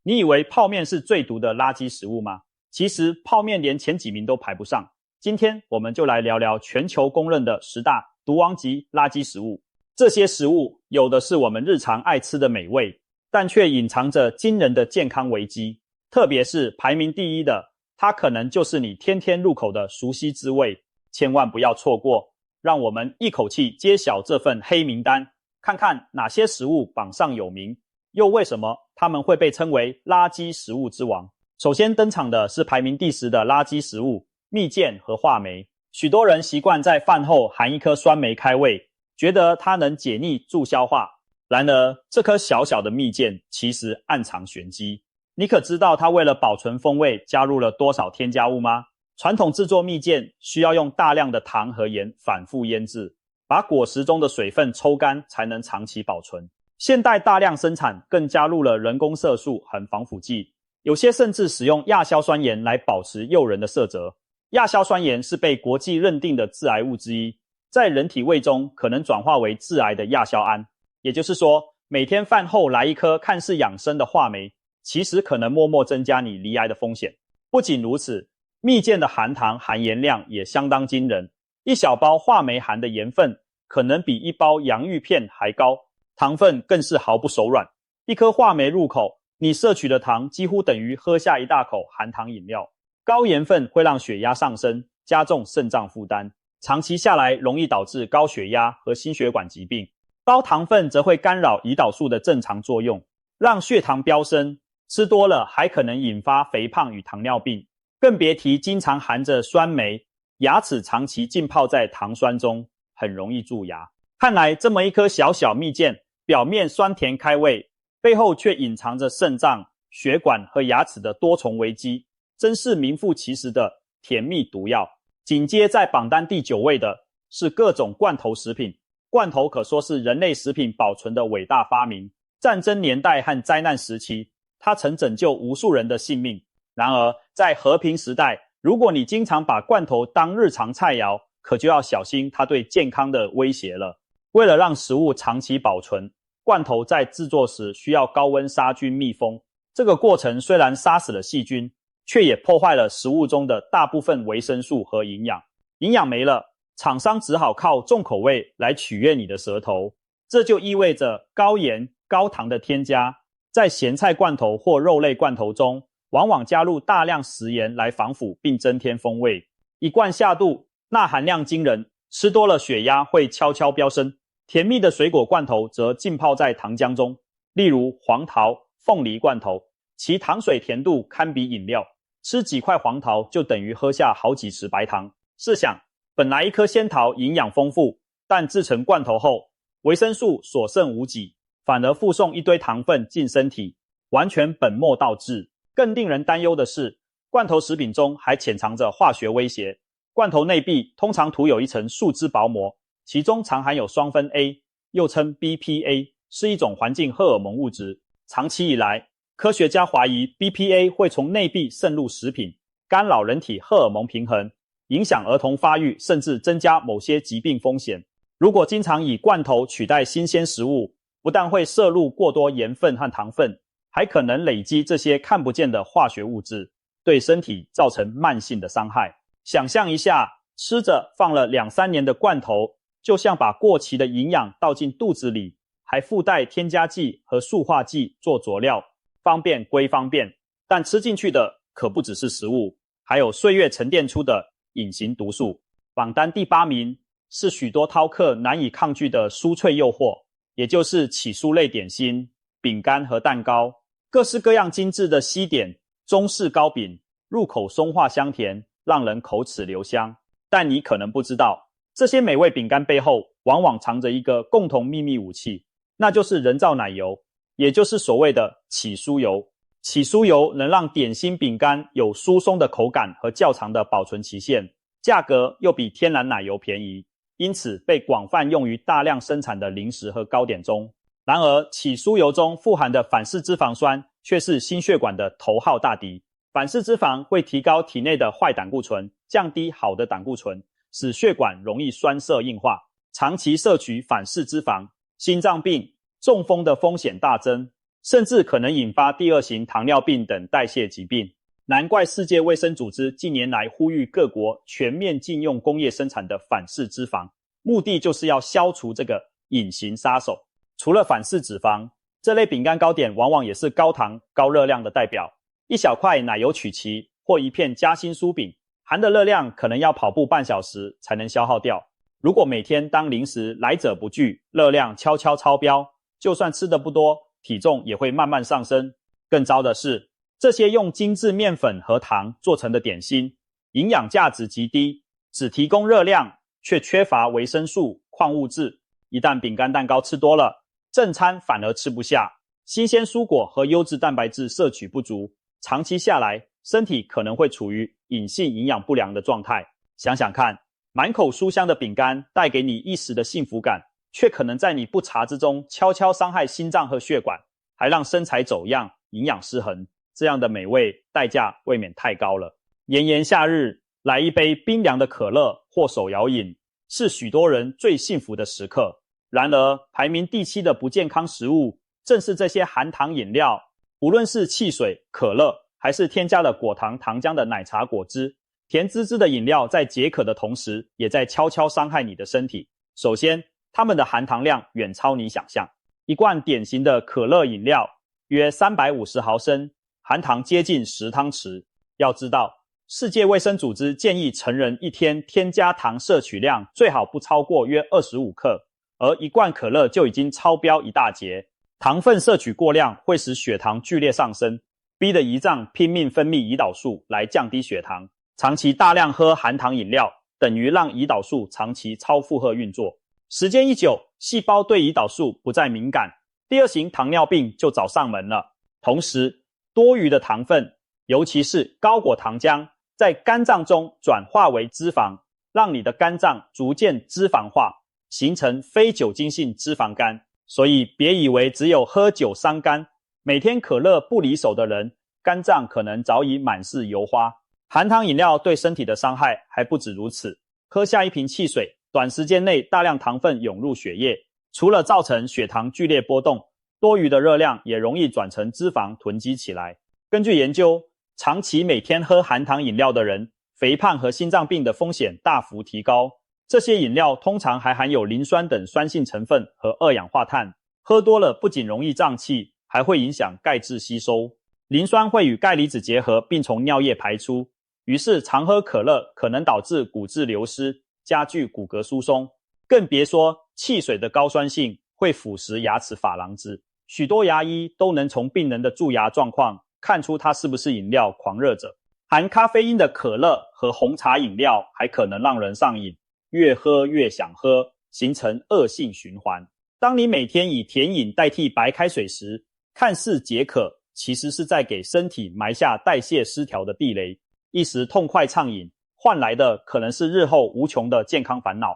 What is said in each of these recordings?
你以为泡面是最毒的垃圾食物吗？其实泡面连前几名都排不上。今天我们就来聊聊全球公认的10大毒王级垃圾食物。这些食物有的是我们日常爱吃的美味，但却隐藏着惊人的健康危机。特别是排名第一的，它可能就是你天天入口的熟悉滋味，千万不要错过。让我们一口气揭晓这份黑名单，看看哪些食物榜上有名，又为什么它们会被称为垃圾食物之王。首先登场的是排名第10的垃圾食物蜜饯和话梅。许多人习惯在饭后含一颗酸梅开胃，觉得它能解腻助消化。然而这颗小小的蜜饯其实暗藏玄机。你可知道它为了保存风味加入了多少添加物吗？传统制作蜜饯需要用大量的糖和盐反复腌制，把果实中的水分抽干才能长期保存。现代大量生产更加入了人工色素和防腐剂，有些甚至使用亚硝酸盐来保持诱人的色泽。亚硝酸盐是被国际认定的致癌物之一，在人体胃中可能转化为致癌的亚硝胺。也就是说，每天饭后来一颗看似养生的话梅，其实可能默默增加你罹癌的风险。不仅如此，蜜饯的含糖含盐量也相当惊人，一小包话梅含的盐分可能比一包洋芋片还高，糖分更是毫不手软。一颗话梅入口，你摄取的糖几乎等于喝下一大口含糖饮料。高盐分会让血压上升，加重肾脏负担，长期下来容易导致高血压和心血管疾病。高糖分则会干扰胰岛素的正常作用，让血糖飙升，吃多了还可能引发肥胖与糖尿病。更别提经常含着酸梅，牙齿长期浸泡在糖酸中，很容易蛀牙。看来这么一颗小小蜜饯，表面酸甜开胃，背后却隐藏着肾脏、血管和牙齿的多重危机，真是名副其实的甜蜜毒药。紧接在榜单第9位的是各种罐头食品。罐头可说是人类食品保存的伟大发明。战争年代和灾难时期，它曾拯救无数人的性命。然而在和平时代，如果你经常把罐头当日常菜肴，可就要小心它对健康的威胁了。为了让食物长期保存，罐头在制作时需要高温杀菌密封。这个过程虽然杀死了细菌，却也破坏了食物中的大部分维生素和营养。营养没了，厂商只好靠重口味来取悦你的舌头。这就意味着高盐、高糖的添加，在咸菜罐头或肉类罐头中往往加入大量食盐来防腐并增添风味。一罐下肚，钠含量惊人，吃多了血压会悄悄飙升。甜蜜的水果罐头则浸泡在糖浆中，例如黄桃、凤梨罐头，其糖水甜度堪比饮料，吃几块黄桃就等于喝下好几匙白糖。试想，本来一颗仙桃营养丰富，但制成罐头后，维生素所剩无几，反而附送一堆糖分进身体，完全本末倒置。更令人担忧的是，罐头食品中还潜藏着化学威胁。罐头内壁通常涂有一层树脂薄膜，其中常含有双酚 A， 又称 BPA， 是一种环境荷尔蒙物质。长期以来，科学家怀疑 BPA 会从内壁渗入食品，干扰人体荷尔蒙平衡，影响儿童发育，甚至增加某些疾病风险。如果经常以罐头取代新鲜食物，不但会摄入过多盐分和糖分，还可能累积这些看不见的化学物质，对身体造成慢性的伤害。想象一下，吃着放了2-3年的罐头，就像把过期的营养倒进肚子里，还附带添加剂和塑化剂做佐料，方便归方便，但吃进去的可不只是食物，还有岁月沉淀出的隐形毒素。榜单第8名是许多饕客难以抗拒的酥脆诱惑，也就是起酥类点心、饼干和蛋糕。各式各样精致的西点、中式糕饼，入口松化香甜，让人口齿留香。但你可能不知道，这些美味饼干背后往往藏着一个共同秘密武器，那就是人造奶油，也就是所谓的起酥油。起酥油能让点心饼干有疏松的口感和较长的保存期限，价格又比天然奶油便宜，因此被广泛用于大量生产的零食和糕点中。然而，起酥油中富含的反式脂肪酸却是心血管的头号大敌。反式脂肪会提高体内的坏胆固醇，降低好的胆固醇，使血管容易栓塞硬化。长期摄取反式脂肪，心脏病、中风的风险大增。甚至可能引发第二型糖尿病等代谢疾病。难怪世界卫生组织近年来呼吁各国全面禁用工业生产的反式脂肪，目的就是要消除这个隐形杀手。除了反式脂肪，这类饼干糕点往往也是高糖高热量的代表。一小块奶油曲奇或一片夹心酥饼，含的热量可能要跑步半小时才能消耗掉。如果每天当零食来者不拒，热量悄悄超标，就算吃得不多，体重也会慢慢上升。更糟的是，这些用精致面粉和糖做成的点心，营养价值极低，只提供热量，却缺乏维生素、矿物质。一旦饼干蛋糕吃多了，正餐反而吃不下，新鲜蔬果和优质蛋白质摄取不足，长期下来，身体可能会处于隐性营养不良的状态。想想看，满口酥香的饼干带给你一时的幸福感，却可能在你不察之中悄悄伤害心脏和血管，还让身材走样、营养失衡。这样的美味代价未免太高了。炎炎夏日，来一杯冰凉的可乐或手摇饮，是许多人最幸福的时刻。然而，排名第7的不健康食物，正是这些含糖饮料。无论是汽水、可乐，还是添加了果糖、糖浆的奶茶、果汁，甜滋滋的饮料在解渴的同时，也在悄悄伤害你的身体。首先，它们的含糖量远超你想象。一罐典型的可乐饮料约350毫升，含糖接近10汤匙。要知道，世界卫生组织建议成人一天添加糖摄取量最好不超过约25克，而一罐可乐就已经超标一大截。糖分摄取过量会使血糖剧烈上升，逼得胰脏拼命分泌胰岛素来降低血糖。长期大量喝含糖饮料，等于让胰岛素长期超负荷运作。时间一久，细胞对胰岛素不再敏感，第二型糖尿病就找上门了。同时，多余的糖分，尤其是高果糖浆，在肝脏中转化为脂肪，让你的肝脏逐渐脂肪化，形成非酒精性脂肪肝。所以别以为只有喝酒伤肝，每天可乐不离手的人，肝脏可能早已满是油花。含糖饮料对身体的伤害还不止如此，喝下一瓶汽水，短时间内大量糖分涌入血液，除了造成血糖剧烈波动，多余的热量也容易转成脂肪囤积起来。根据研究，长期每天喝含糖饮料的人，肥胖和心脏病的风险大幅提高。这些饮料通常还含有磷酸等酸性成分和二氧化碳，喝多了不仅容易胀气，还会影响钙质吸收。磷酸会与钙离子结合并从尿液排出，于是常喝可乐可能导致骨质流失，加剧骨骼疏松。更别说汽水的高酸性会腐蚀牙齿珐琅质，许多牙医都能从病人的蛀牙状况看出他是不是饮料狂热者。含咖啡因的可乐和红茶饮料还可能让人上瘾，越喝越想喝，形成恶性循环。当你每天以甜饮代替白开水时，看似解渴，其实是在给身体埋下代谢失调的地雷。一时痛快畅饮，换来的可能是日后无穷的健康烦恼。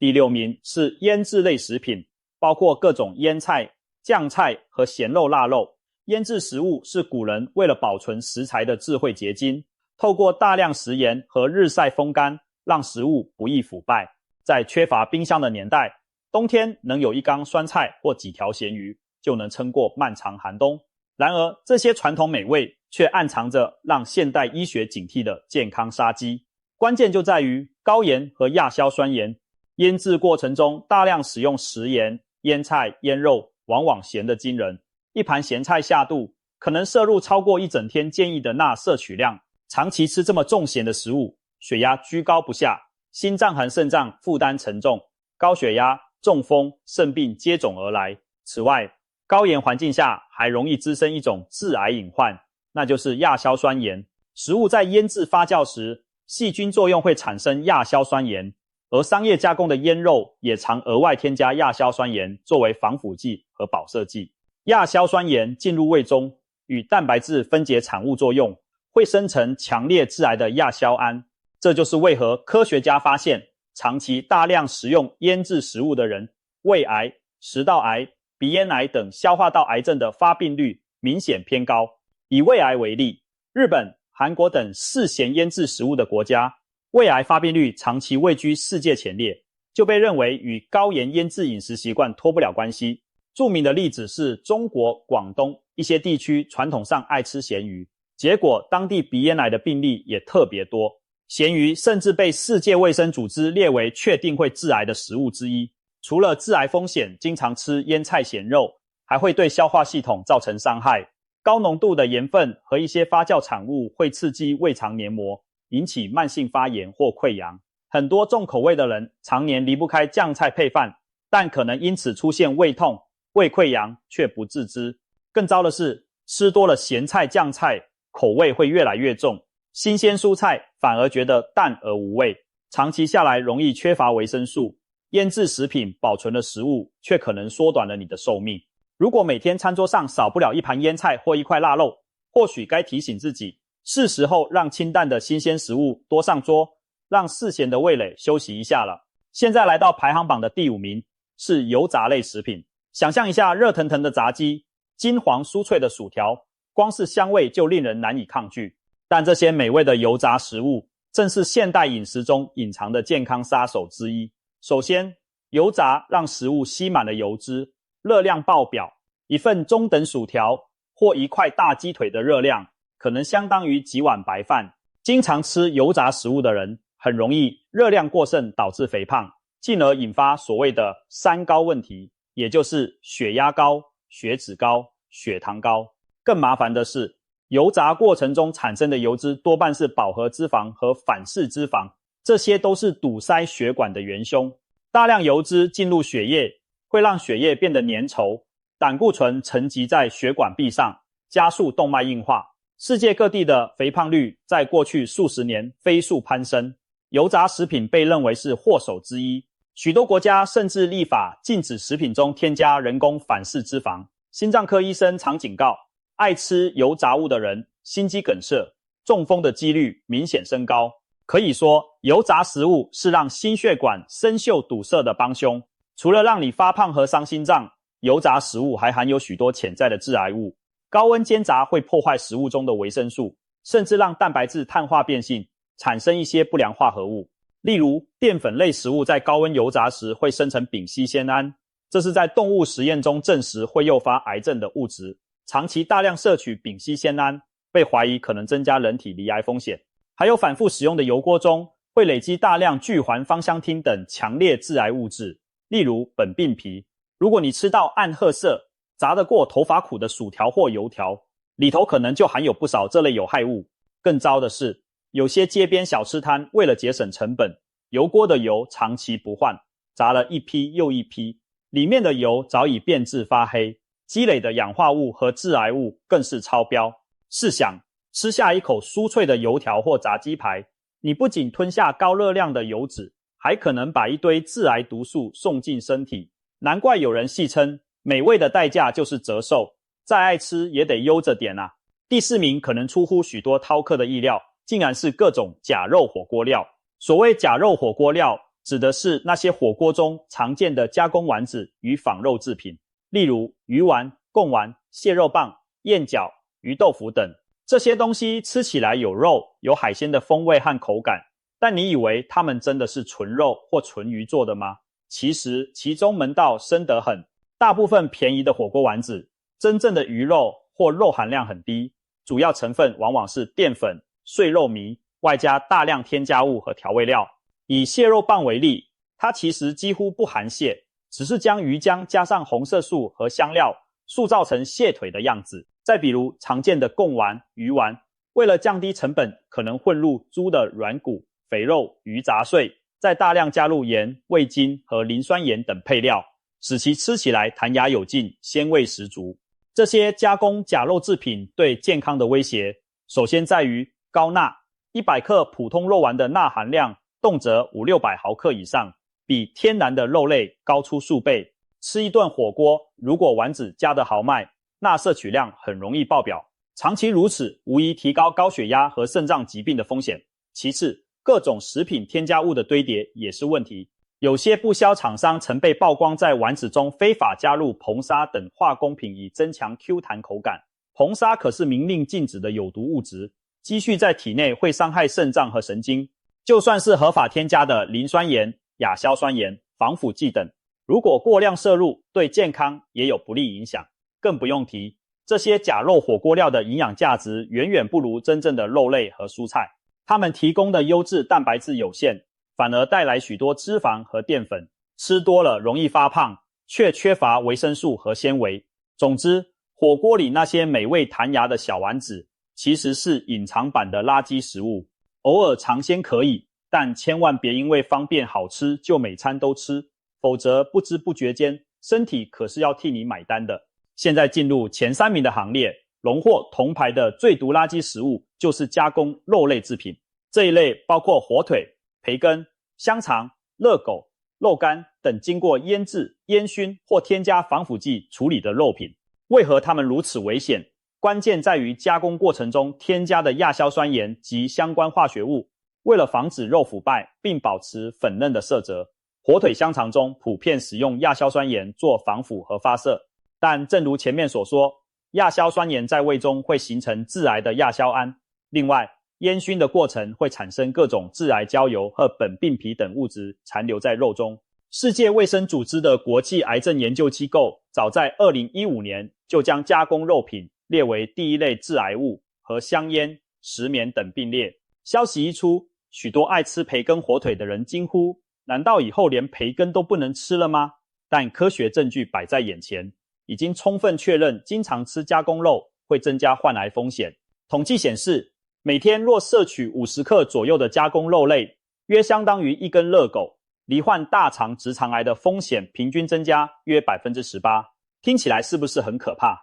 第6名是腌制类食品，包括各种腌菜、酱菜和咸肉腊肉。腌制食物是古人为了保存食材的智慧结晶，透过大量食盐和日晒风干，让食物不易腐败。在缺乏冰箱的年代，冬天能有一缸酸菜或几条咸鱼，就能撑过漫长寒冬。然而，这些传统美味却暗藏着让现代医学警惕的健康杀机。关键就在于高盐和亚硝酸盐。腌制过程中大量使用食盐，腌菜、腌肉往往咸得惊人。一盘咸菜下肚，可能摄入超过一整天建议的钠摄取量。长期吃这么重咸的食物，血压居高不下，心脏和肾脏负担沉重，高血压、中风、肾病接踵而来。此外，高盐环境下还容易滋生一种致癌隐患，那就是亚硝酸盐。食物在腌制发酵时，细菌作用会产生亚硝酸盐，而商业加工的腌肉也常额外添加亚硝酸盐作为防腐剂和保色剂。亚硝酸盐进入胃中，与蛋白质分解产物作用，会生成强烈致癌的亚硝胺。这就是为何科学家发现，长期大量食用腌制食物的人，胃癌、食道癌、鼻咽癌等消化道癌症的发病率明显偏高。以胃癌为例，日本、韩国等嗜咸腌制食物的国家，胃癌发病率长期位居世界前列，就被认为与高盐腌制饮食习惯脱不了关系。著名的例子是中国广东一些地区传统上爱吃咸鱼，结果当地鼻咽癌的病例也特别多。咸鱼甚至被世界卫生组织列为确定会致癌的食物之一。除了致癌风险，经常吃腌菜咸肉还会对消化系统造成伤害。高浓度的盐分和一些发酵产物会刺激胃肠黏膜，引起慢性发炎或溃疡。很多重口味的人常年离不开酱菜配饭，但可能因此出现胃痛、胃溃疡却不自知。更糟的是，吃多了咸菜酱菜，口味会越来越重，新鲜蔬菜反而觉得淡而无味，长期下来容易缺乏维生素。腌制食品保存的食物却可能缩短了你的寿命。如果每天餐桌上少不了一盘腌菜或一块腊肉，或许该提醒自己，是时候让清淡的新鲜食物多上桌，让嗜咸的味蕾休息一下了。现在来到排行榜的第5名，是油炸类食品。想象一下热腾腾的炸鸡，金黄酥脆的薯条，光是香味就令人难以抗拒。但这些美味的油炸食物，正是现代饮食中隐藏的健康杀手之一。首先，油炸让食物吸满了油脂，热量爆表。一份中等薯条或一块大鸡腿的热量，可能相当于几碗白饭。经常吃油炸食物的人，很容易热量过剩导致肥胖，进而引发所谓的3高问题，也就是血压高、血脂高、血糖高。更麻烦的是，油炸过程中产生的油脂多半是饱和脂肪和反式脂肪，这些都是堵塞血管的元凶。大量油脂进入血液，会让血液变得粘稠，胆固醇沉积在血管壁上，加速动脉硬化。世界各地的肥胖率在过去数十年飞速攀升，油炸食品被认为是祸首之一。许多国家甚至立法禁止食品中添加人工反式脂肪。心脏科医生常警告，爱吃油炸物的人心肌梗塞、中风的几率明显升高。可以说，油炸食物是让心血管生锈堵塞的帮凶。除了让你发胖和伤心脏，油炸食物还含有许多潜在的致癌物。高温煎炸会破坏食物中的维生素，甚至让蛋白质碳化变性，产生一些不良化合物。例如，淀粉类食物在高温油炸时会生成丙烯酰胺，这是在动物实验中证实会诱发癌症的物质。长期大量摄取丙烯酰胺，被怀疑可能增加人体罹癌风险。还有反复使用的油锅中会累积大量聚环芳香烃等强烈致癌物质，例如苯并芘。如果你吃到暗褐色、炸得过头发苦的薯条或油条，里头可能就含有不少这类有害物。更糟的是，有些街边小吃摊为了节省成本，油锅的油长期不换，炸了一批又一批，里面的油早已变质发黑，积累的氧化物和致癌物更是超标。试想，吃下一口酥脆的油条或炸鸡排，你不仅吞下高热量的油脂，还可能把一堆致癌毒素送进身体。难怪有人戏称，美味的代价就是折寿，再爱吃也得悠着点啊。第4名可能出乎许多饕客的意料，竟然是各种假肉火锅料。所谓假肉火锅料，指的是那些火锅中常见的加工丸子与仿肉制品，例如鱼丸、贡丸、蟹肉棒、燕饺、鱼豆腐等。这些东西吃起来有肉、有海鲜的风味和口感，但你以为它们真的是纯肉或纯鱼做的吗？其实其中门道深得很。大部分便宜的火锅丸子，真正的鱼肉或肉含量很低，主要成分往往是淀粉、碎肉糜，外加大量添加物和调味料。以蟹肉棒为例，它其实几乎不含蟹，只是将鱼浆加上红色素和香料，塑造成蟹腿的样子。再比如常见的贡丸、鱼丸，为了降低成本，可能混入猪的软骨、肥肉、鱼杂碎，再大量加入盐、味精和磷酸盐等配料，使其吃起来弹牙有劲，鲜味十足。这些加工假肉制品对健康的威胁，首先在于高钠，100克普通肉丸的钠含量动辄500-600毫克以上，比天然的肉类高出数倍。吃一顿火锅，如果丸子加得豪迈，钠摄取量很容易爆表，长期如此，无疑提高高血压和肾脏疾病的风险。其次，各种食品添加物的堆叠也是问题。有些不肖厂商曾被曝光在丸子中非法加入硼砂等化工品，以增强 Q 弹口感。硼砂可是明令禁止的有毒物质，积蓄在体内会伤害肾脏和神经。就算是合法添加的磷酸盐、亚硝酸盐、防腐剂等，如果过量摄入，对健康也有不利影响。更不用提这些假肉火锅料的营养价值远远不如真正的肉类和蔬菜，它们提供的优质蛋白质有限，反而带来许多脂肪和淀粉，吃多了容易发胖，却缺乏维生素和纤维。总之，火锅里那些美味弹牙的小丸子，其实是隐藏版的垃圾食物。偶尔尝鲜可以，但千万别因为方便好吃就每餐都吃，否则不知不觉间，身体可是要替你买单的。现在进入前3名的行列，荣获铜牌的最毒垃圾食物就是加工肉类制品。这一类包括火腿、培根、香肠、热狗、肉干等经过腌制、烟熏或添加防腐剂处理的肉品。为何它们如此危险？关键在于加工过程中添加的亚硝酸盐及相关化学物。为了防止肉腐败并保持粉嫩的色泽，火腿香肠中普遍使用亚硝酸盐做防腐和发色。但正如前面所说，亚硝酸盐在胃中会形成致癌的亚硝胺。另外，烟熏的过程会产生各种致癌焦油和苯并芘等物质残留在肉中。世界卫生组织的国际癌症研究机构早在2015年就将加工肉品列为第1类致癌物，和香烟、石棉等并列。消息一出，许多爱吃培根火腿的人惊呼：难道以后连培根都不能吃了吗？但科学证据摆在眼前，已经充分确认经常吃加工肉会增加患癌风险。统计显示，每天若摄取50克左右的加工肉类，约相当于1根热狗，罹患大肠直肠癌的风险平均增加约 18%。 听起来是不是很可怕？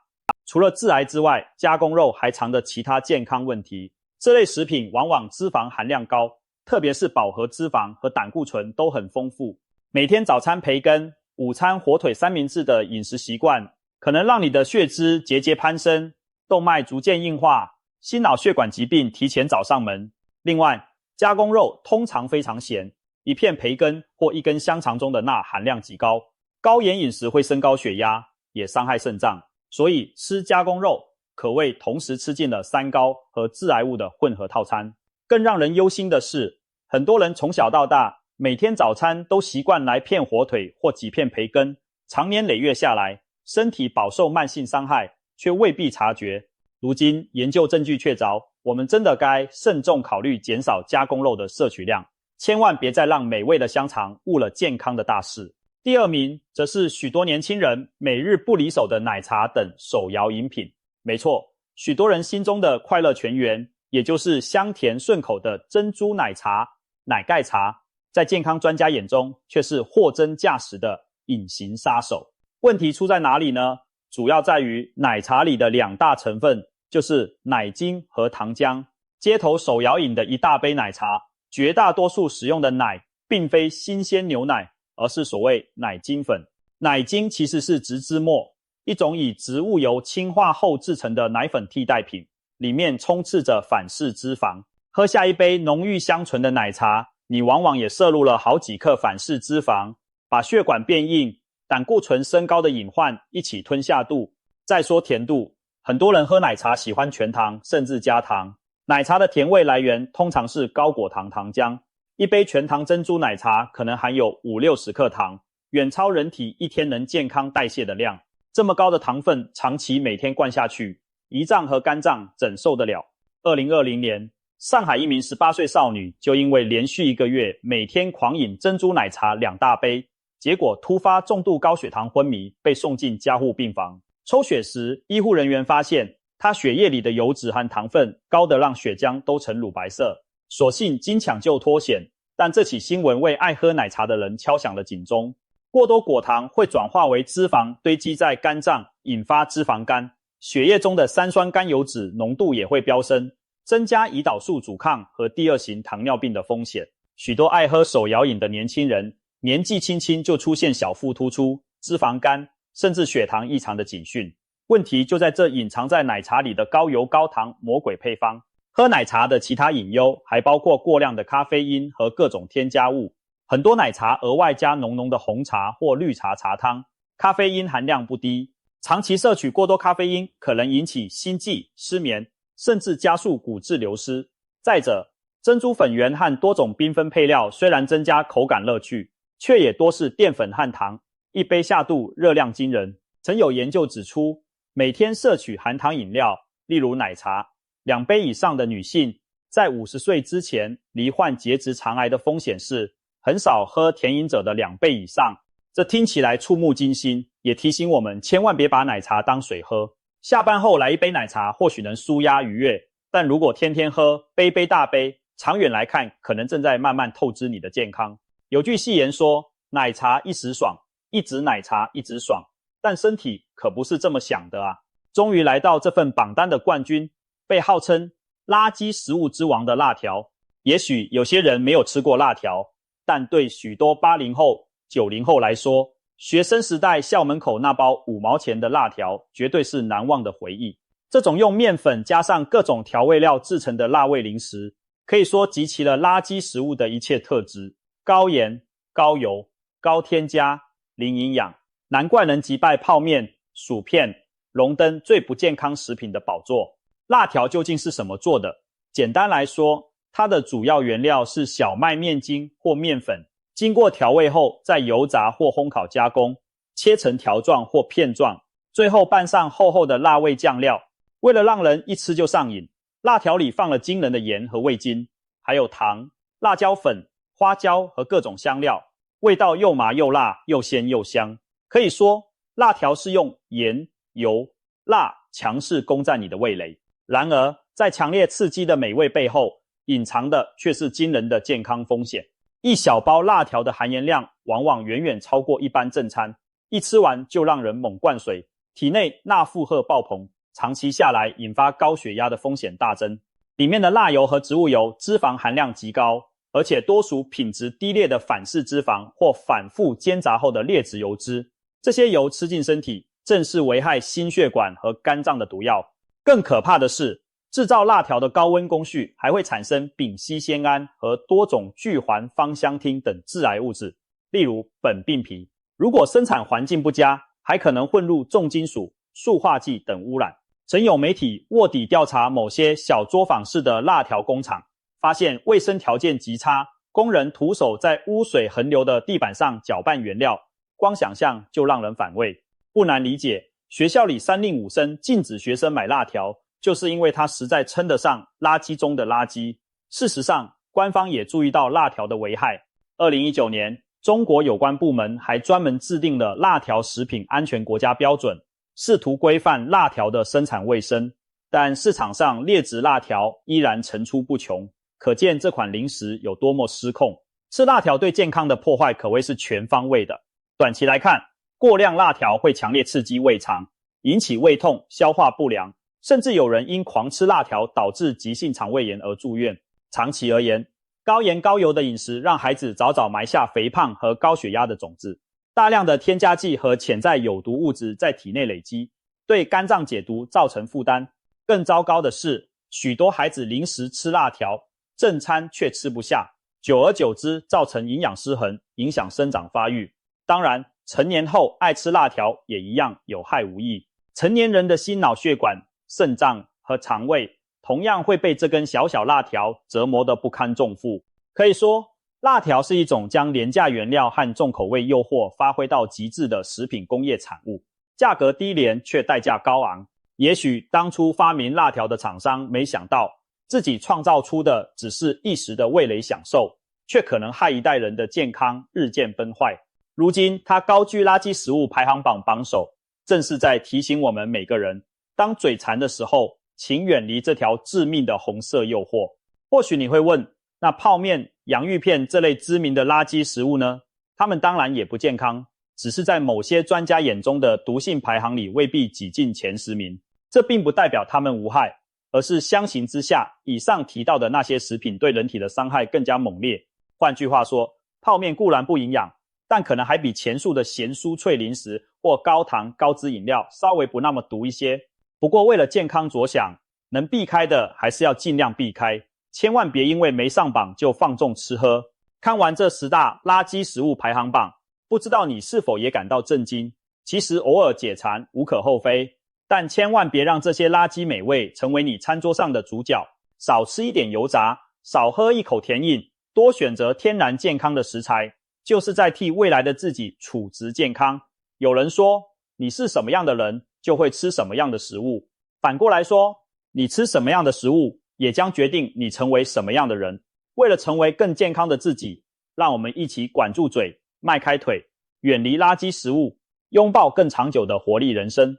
除了致癌之外，加工肉还藏着其他健康问题。这类食品往往脂肪含量高，特别是饱和脂肪和胆固醇都很丰富。每天早餐培根，午餐火腿三明治的饮食习惯，可能让你的血脂节节攀升，动脉逐渐硬化，心脑血管疾病提前找上门。另外，加工肉通常非常咸，一片培根或一根香肠中的钠含量极高，高盐饮食会升高血压，也伤害肾脏。所以吃加工肉可谓同时吃进了三高和致癌物的混合套餐。更让人忧心的是，很多人从小到大每天早餐都习惯来片火腿或几片培根，长年累月下来，身体饱受慢性伤害，却未必察觉。如今研究证据确凿，我们真的该慎重考虑减少加工肉的摄取量，千万别再让美味的香肠误了健康的大事。第2名则是许多年轻人每日不离手的奶茶等手摇饮品。没错，许多人心中的快乐泉源，也就是香甜顺口的珍珠奶茶、奶盖茶，在健康专家眼中却是货真价实的隐形杀手。问题出在哪里呢？主要在于奶茶里的2大成分，就是奶精和糖浆。街头手摇饮的一大杯奶茶，绝大多数使用的奶并非新鲜牛奶，而是所谓奶精粉。奶精其实是植脂末，一种以植物油氢化后制成的奶粉替代品，里面充斥着反式脂肪。喝下一杯浓郁香醇的奶茶，你往往也摄入了好几克反式脂肪，把血管变硬、胆固醇升高的隐患一起吞下肚。再说甜度，很多人喝奶茶喜欢全糖，甚至加糖。奶茶的甜味来源通常是高果糖糖浆，一杯全糖珍珠奶茶可能含有50-60克糖，远超人体一天能健康代谢的量。这么高的糖分长期每天灌下去，胰脏和肝脏怎受得了？2020年，上海一名18岁少女就因为连续1个月每天狂饮珍珠奶茶2大杯，结果突发重度高血糖昏迷，被送进加护病房。抽血时，医护人员发现她血液里的油脂和糖分高得让血浆都呈乳白色。所幸经抢救脱险，但这起新闻为爱喝奶茶的人敲响了警钟。过多果糖会转化为脂肪堆积在肝脏，引发脂肪肝，血液中的三酸甘油酯浓度也会飙升，增加胰岛素阻抗和第2型糖尿病的风险。许多爱喝手摇饮的年轻人，年纪轻轻就出现小腹突出、脂肪肝，甚至血糖异常的警讯。问题就在这隐藏在奶茶里的高油高糖魔鬼配方。喝奶茶的其他隐忧还包括过量的咖啡因和各种添加物。很多奶茶额外加浓浓的红茶或绿茶茶汤，咖啡因含量不低。长期摄取过多咖啡因可能引起心悸、失眠，甚至加速骨质流失。再者，珍珠粉圆和多种缤纷配料虽然增加口感乐趣，却也多是淀粉和糖，一杯下肚热量惊人。曾有研究指出，每天摄取含糖饮料，例如奶茶，2杯以上的女性在50岁之前罹患结直肠癌的风险是很少喝甜饮者的2倍以上。这听起来触目惊心，也提醒我们千万别把奶茶当水喝。下班后来一杯奶茶或许能舒压愉悦，但如果天天喝，杯杯大杯，长远来看可能正在慢慢透支你的健康。有句戏言说，奶茶一时爽，一直奶茶一直爽，但身体可不是这么想的啊。终于来到这份榜单的冠军，被号称垃圾食物之王的辣条。也许有些人没有吃过辣条，但对许多80后、90后来说，学生时代校门口那包5毛钱的辣条绝对是难忘的回忆。这种用面粉加上各种调味料制成的辣味零食，可以说集齐了垃圾食物的一切特质：高盐、高油、高添加、零营养，难怪能击败泡面、薯片、荣登最不健康食品的宝座。辣条究竟是什么做的？简单来说，它的主要原料是小麦面筋或面粉，经过调味后再油炸或烘烤加工，切成条状或片状，最后拌上厚厚的辣味酱料。为了让人一吃就上瘾，辣条里放了惊人的盐和味精，还有糖、辣椒粉、花椒和各种香料，味道又麻又辣，又鲜又香。可以说，辣条是用盐、油、辣强势攻占你的味蕾。然而，在强烈刺激的美味背后，隐藏的却是惊人的健康风险。一小包辣条的含盐量往往远远超过一般正餐，一吃完就让人猛灌水，体内钠负荷爆棚，长期下来引发高血压的风险大增。里面的辣油和植物油脂肪含量极高，而且多属品质低劣的反式脂肪或反复煎炸后的劣质油脂。这些油吃进身体，正是危害心血管和肝脏的毒药。更可怕的是，制造辣条的高温工序还会产生丙烯酰胺和多种聚环芳香烃等致癌物质，例如苯并芘。如果生产环境不佳，还可能混入重金属、塑化剂等污染。曾有媒体卧底调查某些小作坊式的辣条工厂，发现卫生条件极差，工人徒手在污水横流的地板上搅拌原料，光想象就让人反胃。不难理解，学校里3令5申禁止学生买辣条，就是因为它实在称得上垃圾中的垃圾。事实上，官方也注意到辣条的危害。2019年，中国有关部门还专门制定了辣条食品安全国家标准，试图规范辣条的生产卫生。但市场上劣质辣条依然层出不穷，可见这款零食有多么失控。吃辣条对健康的破坏可谓是全方位的。短期来看，过量辣条会强烈刺激胃肠，引起胃痛、消化不良，甚至有人因狂吃辣条导致急性肠胃炎而住院。长期而言，高盐高油的饮食让孩子早早埋下肥胖和高血压的种子。大量的添加剂和潜在有毒物质在体内累积，对肝脏解毒造成负担。更糟糕的是，许多孩子临时吃辣条，正餐却吃不下，久而久之造成营养失衡，影响生长发育。当然，成年后爱吃辣条也一样有害无益。成年人的心脑血管、肾脏和肠胃同样会被这根小小辣条折磨得不堪重负。可以说，辣条是一种将廉价原料和重口味诱惑发挥到极致的食品工业产物，价格低廉却代价高昂。也许当初发明辣条的厂商没想到，自己创造出的只是一时的味蕾享受，却可能害一代人的健康日渐崩坏。如今它高居垃圾食物排行榜榜首，正是在提醒我们每个人，当嘴馋的时候，请远离这条致命的红色诱惑。或许你会问，那泡面、洋芋片这类知名的垃圾食物呢？它们当然也不健康，只是在某些专家眼中的毒性排行里未必挤进前10名。这并不代表它们无害，而是相形之下，以上提到的那些食品对人体的伤害更加猛烈。换句话说，泡面固然不营养，但可能还比前述的咸酥脆零食或高糖高脂饮料稍微不那么毒一些。不过为了健康着想，能避开的还是要尽量避开，千万别因为没上榜就放纵吃喝。看完这10大垃圾食物排行榜，不知道你是否也感到震惊？其实偶尔解馋无可厚非，但千万别让这些垃圾美味成为你餐桌上的主角。少吃一点油炸，少喝一口甜饮，多选择天然健康的食材，就是在替未来的自己储值健康。有人说，你是什么样的人，就会吃什么样的食物。反过来说，你吃什么样的食物，也将决定你成为什么样的人。为了成为更健康的自己，让我们一起管住嘴，迈开腿，远离垃圾食物，拥抱更长久的活力人生。